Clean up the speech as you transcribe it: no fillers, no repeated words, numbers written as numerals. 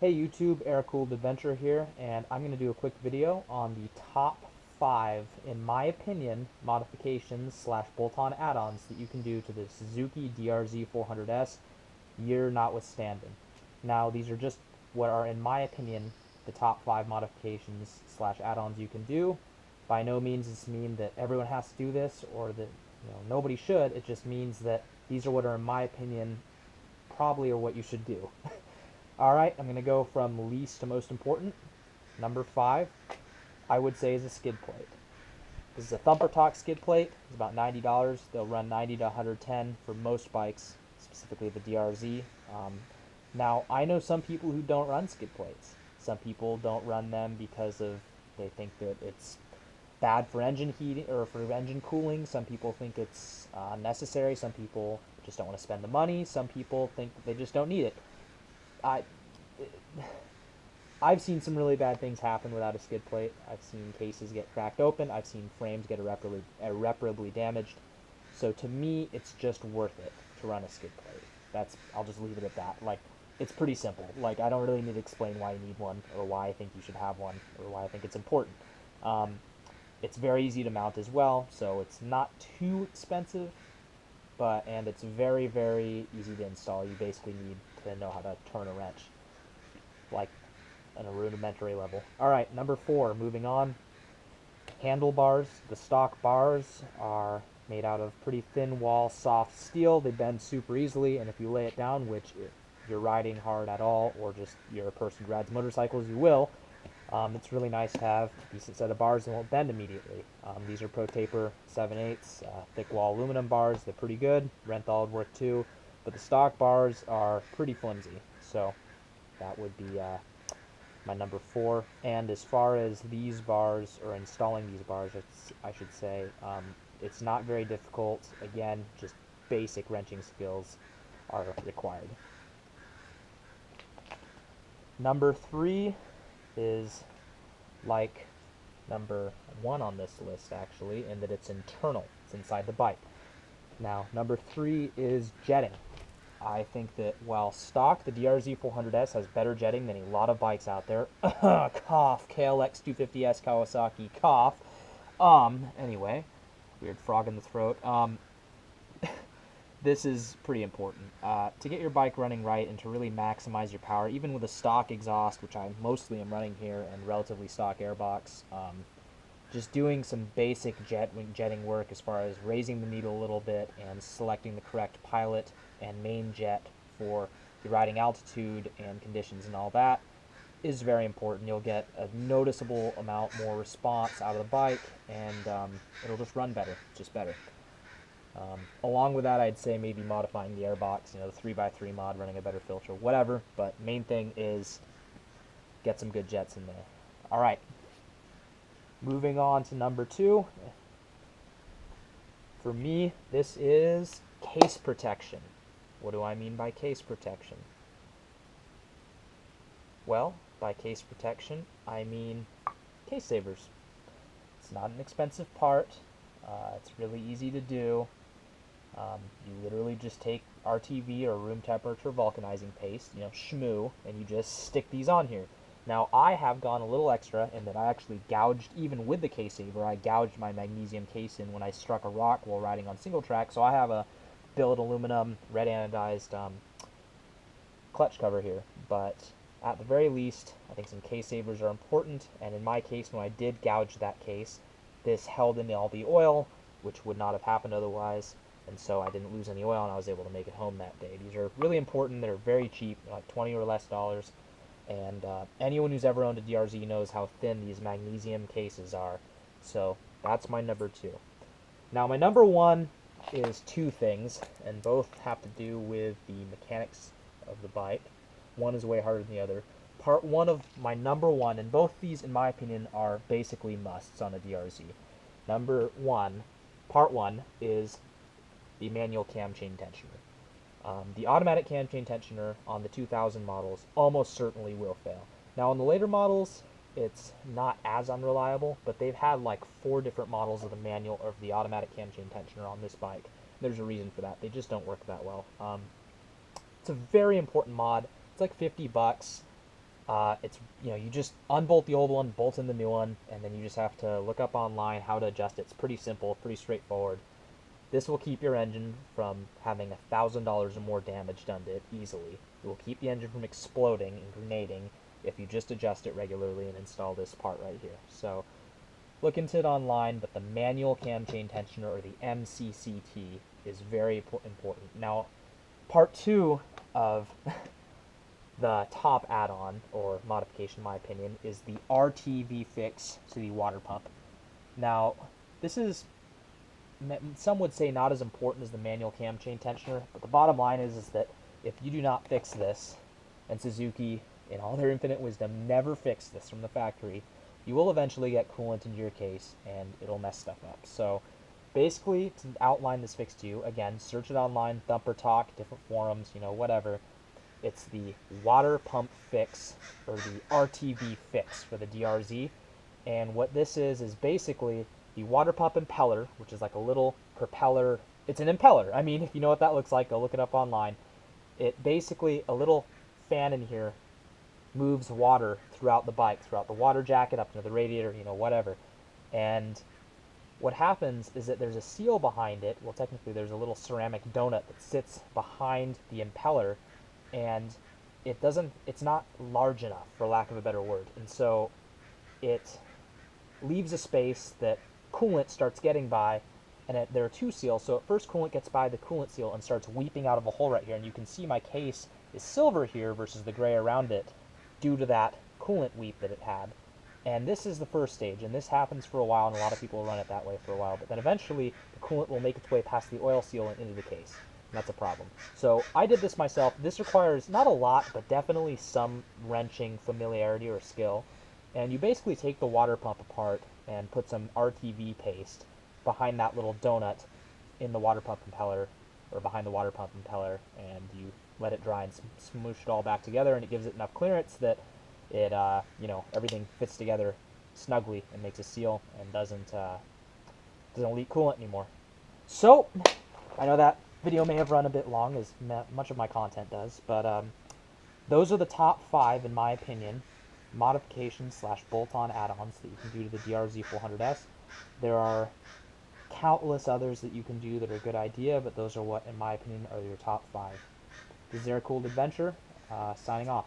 Hey YouTube, Air-Cooled Adventure here, and I'm going to do a quick video on the top 5, in my opinion, modifications slash bolt-on add-ons that you can do to the Suzuki DRZ 400S, year notwithstanding. Now, these are just what are, in my opinion, the top 5 modifications slash add-ons you can do. By no means does this mean that everyone has to do this, or that nobody should. It just means that these are what are, in my opinion, probably are what you should do. Alright, I'm going to go from least to most important. Number 5, I would say, is a skid plate. This is a Thumper Talk skid plate. It's about $90. They'll run 90 to 110 for most bikes, specifically the DRZ. Now, I know some people who don't run skid plates. Some people don't run them because they think that it's bad for engine heating or for engine cooling. Some people think it's necessary. Some people just don't want to spend the money. Some people think that they just don't need it. I, I've seen some really bad things happen without a skid plate. I've seen cases get cracked open. I've seen frames get irreparably damaged. So to me, it's just worth it to run a skid plate. I'll just leave it at that. Like, it's pretty simple. Like, I don't really need to explain why you need one, or why I think you should have one, or why I think it's important. It's very easy to mount as well, so it's not too expensive, and it's very, very easy to install. You basically need to know how to turn a wrench, like on a rudimentary level. Alright, number 4, moving on. Handlebars. The stock bars are made out of pretty thin wall, soft steel. They bend super easily, and if you lay it down, which if you're riding hard at all, or just you're a person who rides motorcycles, you will, it's really nice to have a decent set of bars that won't bend immediately. These are Pro Taper 7/8 thick wall aluminum bars. They're pretty good. Renthal would work too, but the stock bars are pretty flimsy. So that would be my number 4. And as far as these bars, or installing these bars, I should say, it's not very difficult. Again, just basic wrenching skills are required. Number 3 is like number 1 on this list, actually, in that it's internal. It's inside the bike. Now, number 3 is jetting. I think that while stock, the DRZ 400S has better jetting than a lot of bikes out there. Cough. KLX 250S Kawasaki. Cough. Anyway, weird frog in the throat. This is pretty important. To get your bike running right and to really maximize your power, even with a stock exhaust, which I mostly am running here, and relatively stock airbox, just doing some basic jetting work as far as raising the needle a little bit and selecting the correct pilot and main jet for the riding altitude and conditions and all that is very important. You'll get a noticeable amount more response out of the bike, and it'll just run better, just better. Along with that, I'd say maybe modifying the airbox, the 3x3 mod, running a better filter, whatever, but main thing is get some good jets in there. Alright, moving on to number 2. For me, this is case protection. What do I mean by case protection? Well, by case protection, I mean case savers. It's not an expensive part. It's really easy to do. You literally just take RTV, or room temperature vulcanizing paste, shmoo, and you just stick these on here. Now, I have gone a little extra in that I actually gouged, even with the case saver, I gouged my magnesium case in when I struck a rock while riding on single track, so I have a billet aluminum, red anodized clutch cover here. But at the very least, I think some case savers are important, and in my case, when I did gouge that case, this held in all the oil, which would not have happened otherwise, and so I didn't lose any oil, and I was able to make it home that day. These are really important. They're very cheap, like $20 or less, and anyone who's ever owned a DRZ knows how thin these magnesium cases are. So that's my number 2. Now, my number 1 is 2 things, and both have to do with the mechanics of the bike. One is way harder than the other. Part 1 of my number 1, and both these, in my opinion, are basically musts on a DRZ. Number 1, part 1, is the manual cam chain tensioner. The automatic cam chain tensioner on the 2000 models almost certainly will fail. Now, on the later models, it's not as unreliable, but they've had like 4 different models of the manual or the automatic cam chain tensioner on this bike. There's a reason for that. They just don't work that well. It's a very important mod. It's like $50. It's, you just unbolt the old one, bolt in the new one, and then you just have to look up online how to adjust it. It's pretty simple, pretty straightforward. This will keep your engine from having $1,000 or more damage done to it easily. It will keep the engine from exploding and grenading if you just adjust it regularly and install this part right here. So look into it online, but the manual cam chain tensioner, or the MCCT, is very important. Now, part two of the top add-on or modification, in my opinion, is the RTV fix to the water pump. Now, this is, some would say, not as important as the manual cam chain tensioner, but the bottom line is that if you do not fix this, and Suzuki, in all their infinite wisdom, never fixed this from the factory, you will eventually get coolant into your case, and it'll mess stuff up. So, basically, to outline this fix to you, again, search it online, Thumper Talk, different forums, whatever. It's the water pump fix, or the RTV fix for the DRZ. And what this is basically the water pump impeller, which is like a little propeller. It's an impeller. I mean, if you know what that looks like, go look it up online. It basically, a little fan in here moves water throughout the bike, throughout the water jacket, up into the radiator, whatever. And what happens is that there's a seal behind it. Well, technically there's a little ceramic donut that sits behind the impeller, and it's not large enough, for lack of a better word. And so it leaves a space that coolant starts getting by, and there are two seals. So at first coolant gets by the coolant seal and starts weeping out of a hole right here. And you can see my case is silver here versus the gray around it due to that coolant weep that it had. And this is the first stage, and this happens for a while, and a lot of people run it that way for a while. But then eventually the coolant will make its way past the oil seal and into the case. And that's a problem. So I did this myself. This requires not a lot, but definitely some wrenching familiarity or skill. And you basically take the water pump apart and put some RTV paste behind that little donut in the water pump impeller, or behind the water pump impeller, and you let it dry and smoosh it all back together, and it gives it enough clearance that it, everything fits together snugly and makes a seal and doesn't leak coolant anymore. So, I know that video may have run a bit long, as much of my content does, but those are the top 5, in my opinion, modifications / bolt-on add-ons that you can do to the DRZ 400S. There are countless others that you can do that are a good idea, but those are what, in my opinion, are your top 5. This is Air Cooled Adventure, signing off.